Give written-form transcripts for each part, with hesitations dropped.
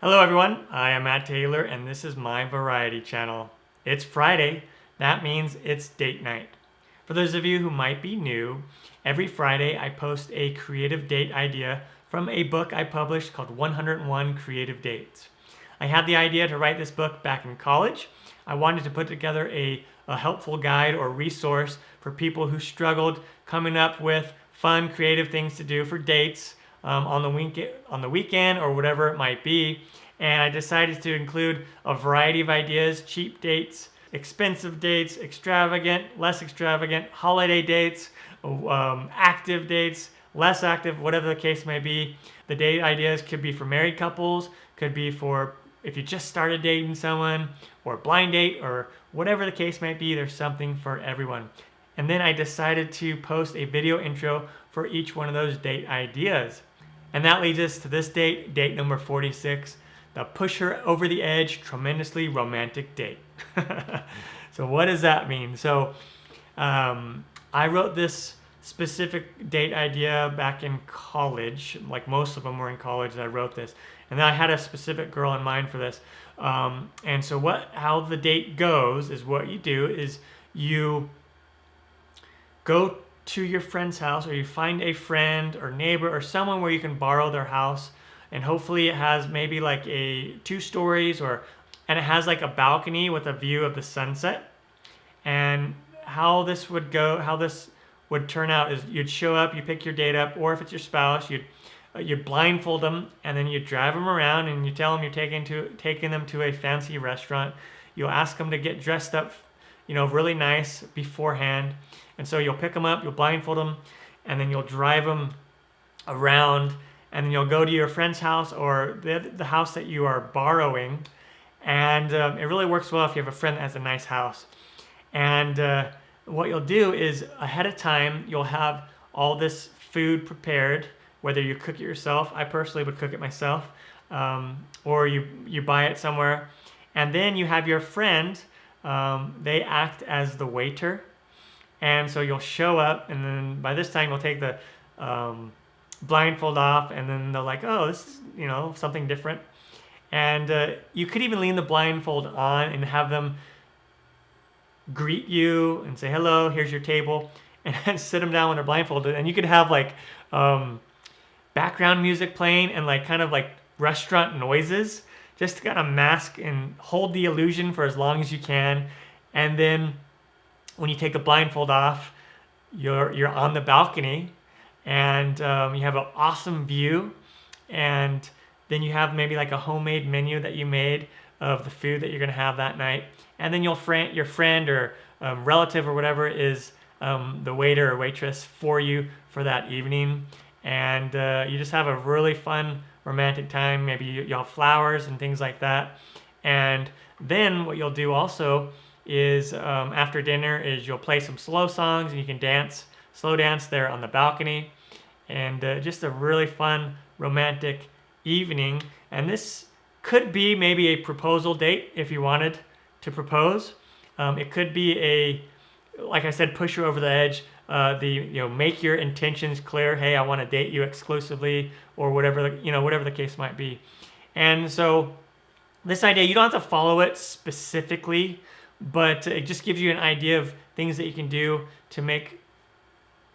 Hello everyone, I am Matt Taylor and this is my variety channel. It's Friday, that means it's date night. For those of you who might be new, every Friday I post a creative date idea from a book I published called 101 Creative Dates. I had the idea to write this book back in college. I wanted to put together a helpful guide or resource for people who struggled coming up with fun, creative things to do for dates on the weekend or whatever it might be. And I decided to include a variety of ideas: cheap dates, expensive dates, extravagant, less extravagant, holiday dates, active dates, less active, whatever the case may be. The date ideas could be for married couples, could be for if you just started dating someone, or blind date, or whatever the case might be. There's something for everyone. And then I decided to post a video intro for each one of those date ideas. And that leads us to this date, date number 46, the push her over the edge, tremendously romantic date. So what does that mean? So I wrote this specific date idea back in college. Like most of them were in college that I wrote this. And then I had a specific girl in mind for this. And so how the date goes is what you do is you go to your friend's house, or you find a friend or neighbor or someone where you can borrow their house, and hopefully it has maybe like a 2 stories and it has like a balcony with a view of the sunset. And how this would turn out is you'd show up, you pick your date up, or if it's your spouse, you'd blindfold them, and then you drive them around and you tell them you're taking them to a fancy restaurant. You'll ask them to get dressed up, really nice beforehand. And so you'll pick them up, you'll blindfold them, and then you'll drive them around, and then you'll go to your friend's house or the house that you are borrowing. And it really works well if you have a friend that has a nice house. And what you'll do is ahead of time, you'll have all this food prepared, whether you cook it yourself. I personally would cook it myself, or you buy it somewhere. And then you have your friend, they act as the waiter. And so you'll show up, and then by this time you'll take the blindfold off, and then they're like, oh, this is, something different. And you could even lean the blindfold on and have them greet you and say, hello, here's your table, and then sit them down when they're blindfolded. And you could have like background music playing and like kind of like restaurant noises, just to kind of mask and hold the illusion for as long as you can. And then when you take the blindfold off, you're on the balcony, and you have an awesome view. And then you have maybe like a homemade menu that you made of the food that you're gonna have that night. And then your friend or relative or whatever is the waiter or waitress for you for that evening. And you just have a really fun romantic time. Maybe you'll have flowers and things like that. And then what you'll do also is after dinner is you'll play some slow songs, and you can slow dance there on the balcony. And just a really fun romantic evening. And this could be maybe a proposal date if you wanted to propose. It could be like I said, push you over the edge. Make your intentions clear. Hey, I want to date you exclusively, or whatever the case might be. And so this idea, you don't have to follow it specifically, but it just gives you an idea of things that you can do to make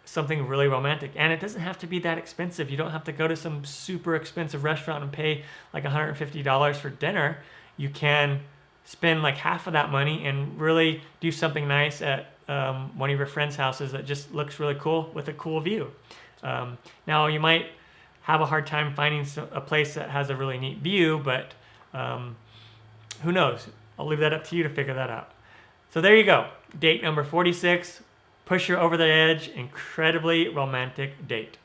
something really romantic. And it doesn't have to be that expensive. You don't have to go to some super expensive restaurant and pay like $150 for dinner. You can spend like half of that money and really do something nice at one of your friends' houses that just looks really cool with a cool view. Now, you might have a hard time finding a place that has a really neat view, but who knows? I'll leave that up to you to figure that out. So there you go. Date number 46, push her over the edge, incredibly romantic date.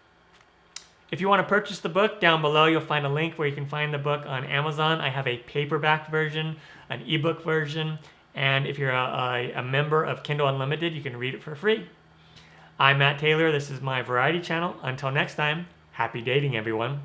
If you want to purchase the book, down below you'll find a link where you can find the book on Amazon. I have a paperback version, an ebook version, and if you're a member of Kindle Unlimited, you can read it for free. I'm Matt Taylor. This is my variety channel. Until next time, happy dating, everyone.